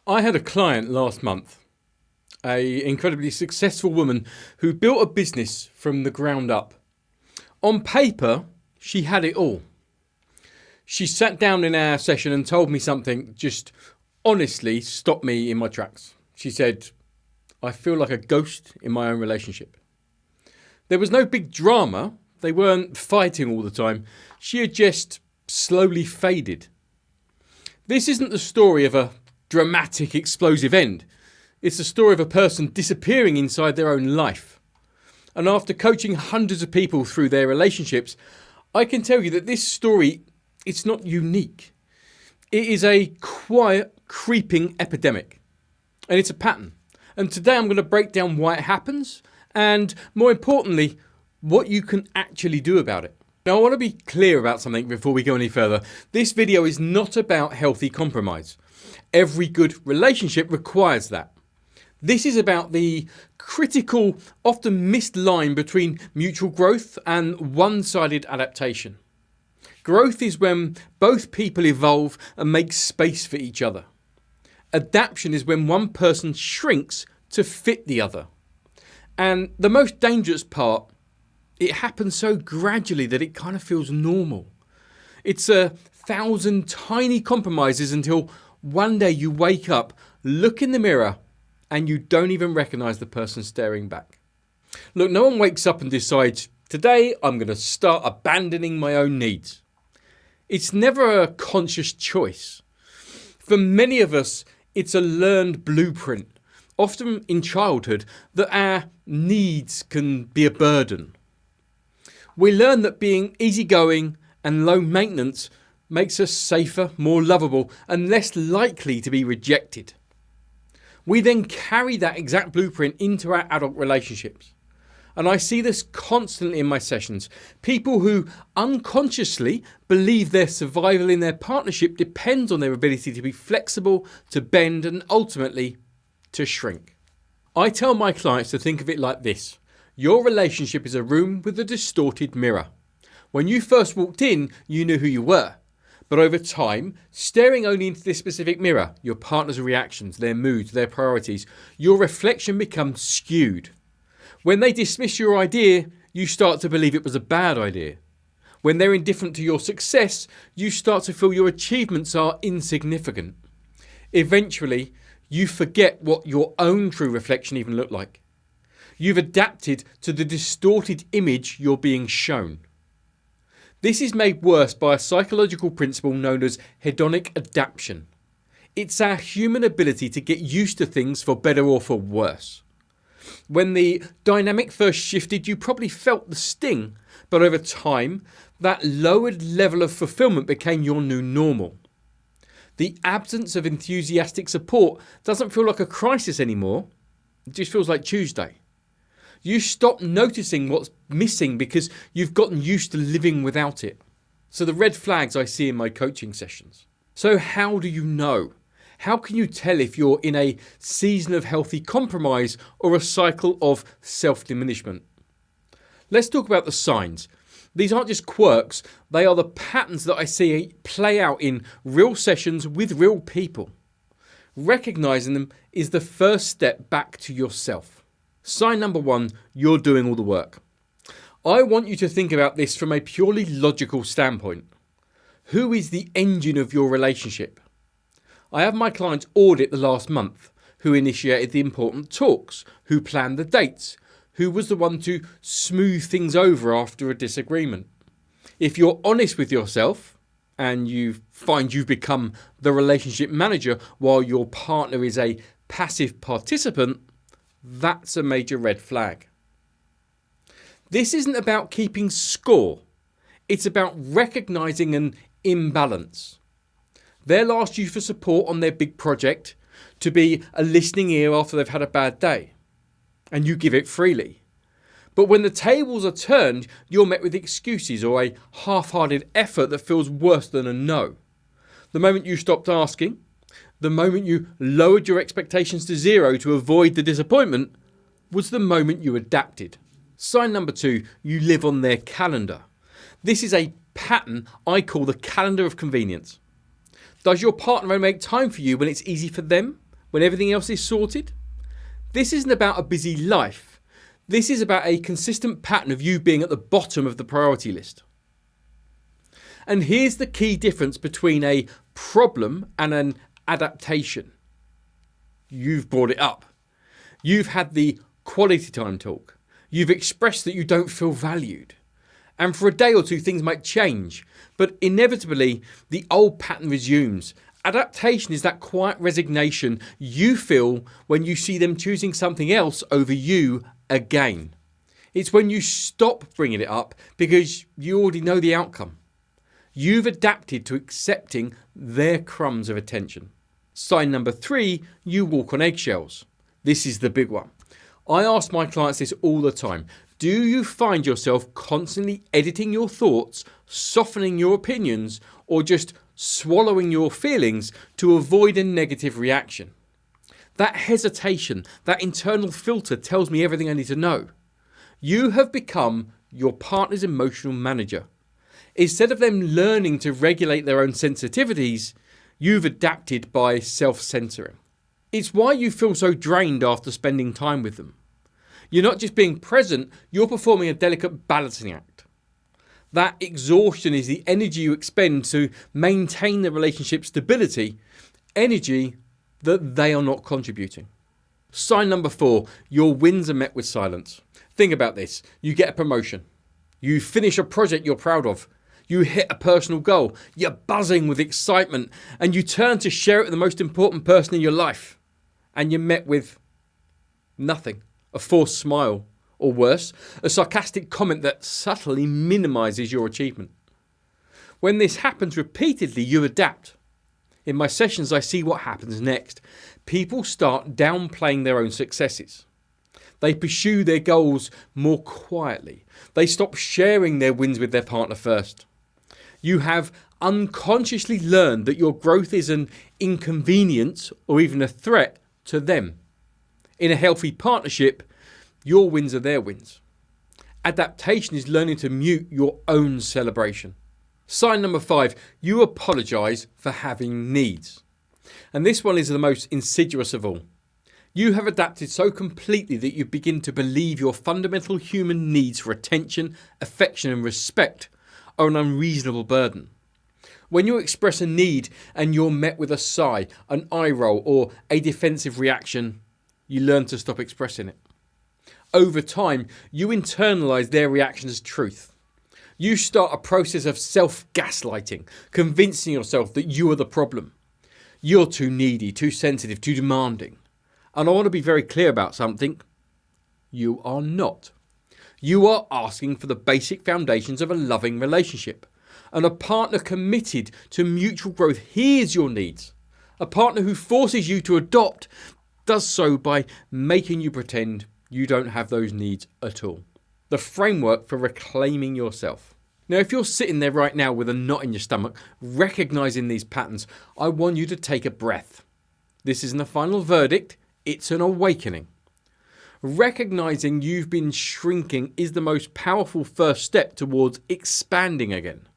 I had a client last month, an incredibly successful woman who built a business from the ground up. On paper, she had it all. She sat down in our session and told me something just honestly stopped me in my tracks. She said, "I feel like a ghost in my own relationship." There was no big drama. They weren't fighting all the time. She had just slowly faded. This isn't the story of a dramatic, explosive end. It's the story of a person disappearing inside their own life. And after coaching hundreds of people through their relationships, I can tell you that this story, it's not unique. It is a quiet, creeping epidemic. And it's a pattern. And today I'm going to break down why it happens and, more importantly, what you can actually do about it. Now, I want to be clear about something before we go any further. This video is not about healthy compromise. Every good relationship requires that. This is about the critical, often missed line between mutual growth and one-sided adaptation. Growth is when both people evolve and make space for each other. Adaptation is when one person shrinks to fit the other. And the most dangerous part, it happens so gradually that it kind of feels normal. It's 1,000 tiny compromises until one day you wake up, look in the mirror, and you don't even recognize the person staring back. Look, no one wakes up and decides, today I'm going to start abandoning my own needs. It's never a conscious choice. For many of us, it's a learned blueprint, often in childhood, that our needs can be a burden. We learn that being easygoing and low maintenance makes us safer, more lovable, and less likely to be rejected. We then carry that exact blueprint into our adult relationships. And I see this constantly in my sessions. People who unconsciously believe their survival in their partnership depends on their ability to be flexible, to bend, and ultimately to shrink. I tell my clients to think of it like this. Your relationship is a room with a distorted mirror. When you first walked in, you knew who you were. But over time, staring only into this specific mirror, your partner's reactions, their moods, their priorities, your reflection becomes skewed. When they dismiss your idea, you start to believe it was a bad idea. When they're indifferent to your success, you start to feel your achievements are insignificant. Eventually, you forget what your own true reflection even looked like. You've adapted to the distorted image you're being shown. This is made worse by a psychological principle known as hedonic adaptation. It's our human ability to get used to things for better or for worse. When the dynamic first shifted, you probably felt the sting, but over time, that lowered level of fulfillment became your new normal. The absence of enthusiastic support doesn't feel like a crisis anymore. It just feels like Tuesday. You stop noticing what's missing because you've gotten used to living without it. So the red flags I see in my coaching sessions. So how do you know? How can you tell if you're in a season of healthy compromise or a cycle of self-diminishment? Let's talk about the signs. These aren't just quirks. They are the patterns that I see play out in real sessions with real people. Recognizing them is the first step back to yourself. Sign number 1, you're doing all the work. I want you to think about this from a purely logical standpoint. Who is the engine of your relationship? I have my clients Audit the last month, who initiated the important talks, who planned the dates, who was the one to smooth things over after a disagreement. If you're honest with yourself and you find you've become the relationship manager while your partner is a passive participant, that's a major red flag. This isn't about keeping score. It's about recognizing an imbalance. They'll ask you for support on their big project, to be a listening ear after they've had a bad day, and you give it freely. But when the tables are turned, you're met with excuses or a half-hearted effort that feels worse than a no. The moment you stopped asking, the moment you lowered your expectations to 0 to avoid the disappointment, was the moment you adapted. Sign number 2, you live on their calendar. This is a pattern I call the calendar of convenience. Does your partner make time for you when it's easy for them, when everything else is sorted? This isn't about a busy life. This is about a consistent pattern of you being at the bottom of the priority list. And here's the key difference between a problem and an adaptation. You've brought it up. You've had the quality time talk. You've expressed that you don't feel valued. And for a day or two, things might change, but inevitably, the old pattern resumes. Adaptation is that quiet resignation you feel when you see them choosing something else over you again. It's when you stop bringing it up because you already know the outcome. You've adapted to accepting their crumbs of attention. Sign number 3, you walk on eggshells. This is the big one. I ask my clients this all the time. Do you find yourself constantly editing your thoughts, softening your opinions, or just swallowing your feelings to avoid a negative reaction? That hesitation, that internal filter tells me everything I need to know. You have become your partner's emotional manager. Instead of them learning to regulate their own sensitivities, you've adapted by self-censoring. It's why you feel so drained after spending time with them. You're not just being present, you're performing a delicate balancing act. That exhaustion is the energy you expend to maintain the relationship stability, energy that they are not contributing. Sign number 4, your wins are met with silence. Think about this. You get a promotion. You finish a project you're proud of. You hit a personal goal. You're buzzing with excitement and you turn to share it with the most important person in your life. And you're met with nothing. A forced smile, or worse, a sarcastic comment that subtly minimises your achievement. When this happens repeatedly, you adapt. In my sessions, I see what happens next. People start downplaying their own successes. They pursue their goals more quietly. They stop sharing their wins with their partner first. You have unconsciously learned that your growth is an inconvenience or even a threat to them. In a healthy partnership, your wins are their wins. Adaptation is learning to mute your own celebration. Sign number 5, you apologise for having needs. And this one is the most insidious of all. You have adapted so completely that you begin to believe your fundamental human needs for attention, affection and respect are an unreasonable burden. When you express a need and you're met with a sigh, an eye roll or a defensive reaction, you learn to stop expressing it. Over time, you internalise their reaction as truth. You start a process of self-gaslighting, convincing yourself that you are the problem. You're too needy, too sensitive, too demanding. And I want to be very clear about something. You are not. You are asking for the basic foundations of a loving relationship. And a partner committed to mutual growth hears your needs. A partner who forces you to adopt does so by making you pretend you don't have those needs at all. The framework for reclaiming yourself. Now, if you're sitting there right now with a knot in your stomach, recognizing these patterns, I want you to take a breath. This isn't a final verdict, it's an awakening. Recognizing you've been shrinking is the most powerful first step towards expanding again.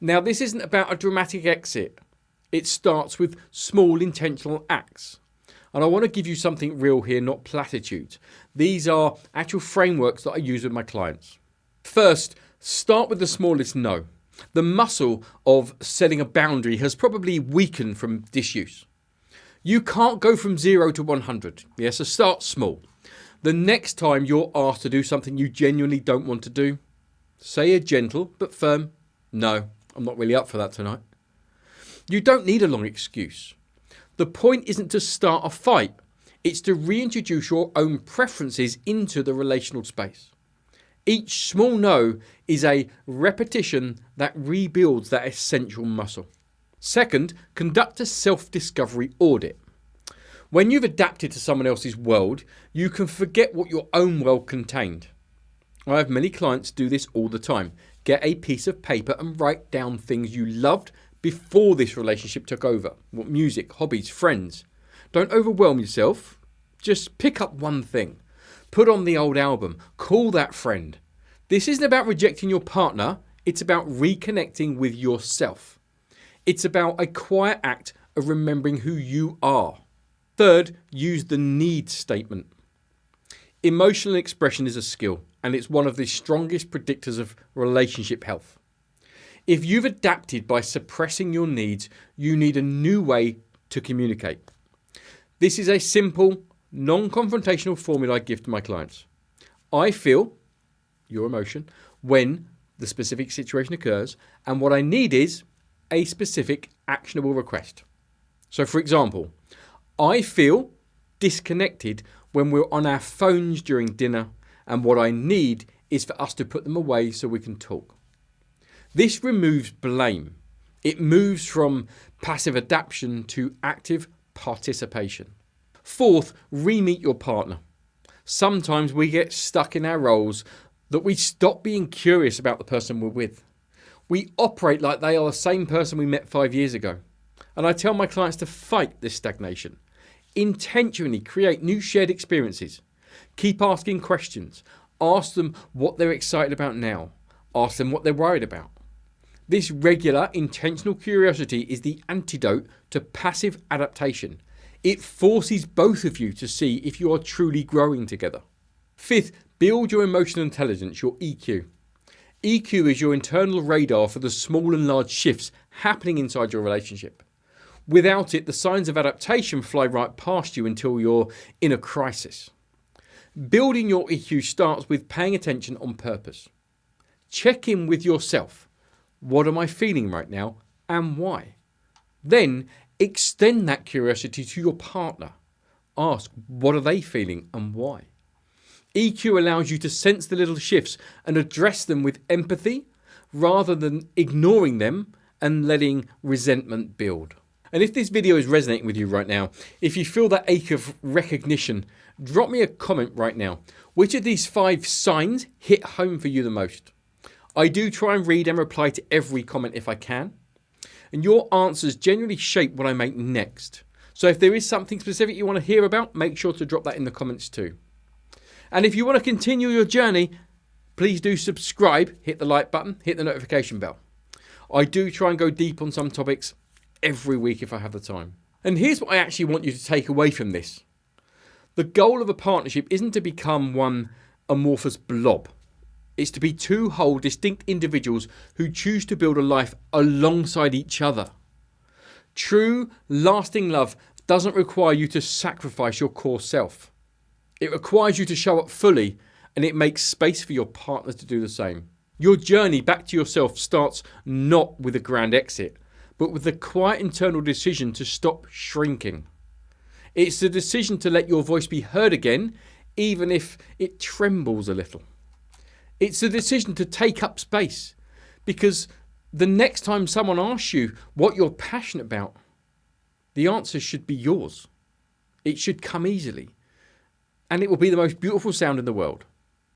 Now, this isn't about a dramatic exit. It starts with small intentional acts. And I want to give you something real here, not platitudes. These are actual frameworks that I use with my clients. First, start with the smallest no. The muscle of setting a boundary has probably weakened from disuse. You can't go from 0 to 100. So start small. The next time you're asked to do something you genuinely don't want to do, say a gentle but firm, no, I'm not really up for that tonight. You don't need a long excuse. The point isn't to start a fight. It's to reintroduce your own preferences into the relational space. Each small no is a repetition that rebuilds that essential muscle. Second, conduct a self-discovery audit. When you've adapted to someone else's world, you can forget what your own world contained. I have many clients do this all the time. Get a piece of paper and write down things you loved before this relationship took over. What music, hobbies, friends. Don't overwhelm yourself. Just pick up one thing. Put on the old album. Call that friend. This isn't about rejecting your partner. It's about reconnecting with yourself. It's about a quiet act of remembering who you are. Third, use the need statement. Emotional expression is a skill, and it's one of the strongest predictors of relationship health. If you've adapted by suppressing your needs, you need a new way to communicate. This is a simple, non-confrontational formula I give to my clients. I feel, your emotion, when the specific situation occurs, and what I need is a specific actionable request. So for example, I feel disconnected when we're on our phones during dinner, and what I need is for us to put them away so we can talk. This removes blame. It moves from passive adaptation to active participation. Fourth, re-meet your partner. Sometimes we get stuck in our roles that we stop being curious about the person we're with. We operate like they are the same person we met 5 years ago. And I tell my clients to fight this stagnation. Intentionally create new shared experiences. Keep asking questions. Ask them what they're excited about now. Ask them what they're worried about. This regular, intentional curiosity is the antidote to passive adaptation. It forces both of you to see if you are truly growing together. Fifth, build your emotional intelligence, your EQ. EQ is your internal radar for the small and large shifts happening inside your relationship. Without it, the signs of adaptation fly right past you until you're in a crisis. Building your EQ starts with paying attention on purpose. Check in with yourself. What am I feeling right now and why? Then extend that curiosity to your partner. Ask, what are they feeling and why? EQ allows you to sense the little shifts and address them with empathy rather than ignoring them and letting resentment build. And if this video is resonating with you right now, if you feel that ache of recognition, drop me a comment right now. Which of these 5 signs hit home for you the most? I do try and read and reply to every comment if I can. And your answers generally shape what I make next. So if there is something specific you want to hear about, make sure to drop that in the comments too. And if you want to continue your journey, please do subscribe, hit the like button, hit the notification bell. I do try and go deep on some topics every week if I have the time. And here's what I actually want you to take away from this. The goal of a partnership isn't to become one amorphous blob. It's to be 2 whole, distinct individuals who choose to build a life alongside each other. True, lasting love doesn't require you to sacrifice your core self. It requires you to show up fully, and it makes space for your partner to do the same. Your journey back to yourself starts not with a grand exit, but with the quiet internal decision to stop shrinking. It's the decision to let your voice be heard again, even if it trembles a little. It's the decision to take up space, because the next time someone asks you what you're passionate about, the answer should be yours. It should come easily, and it will be the most beautiful sound in the world.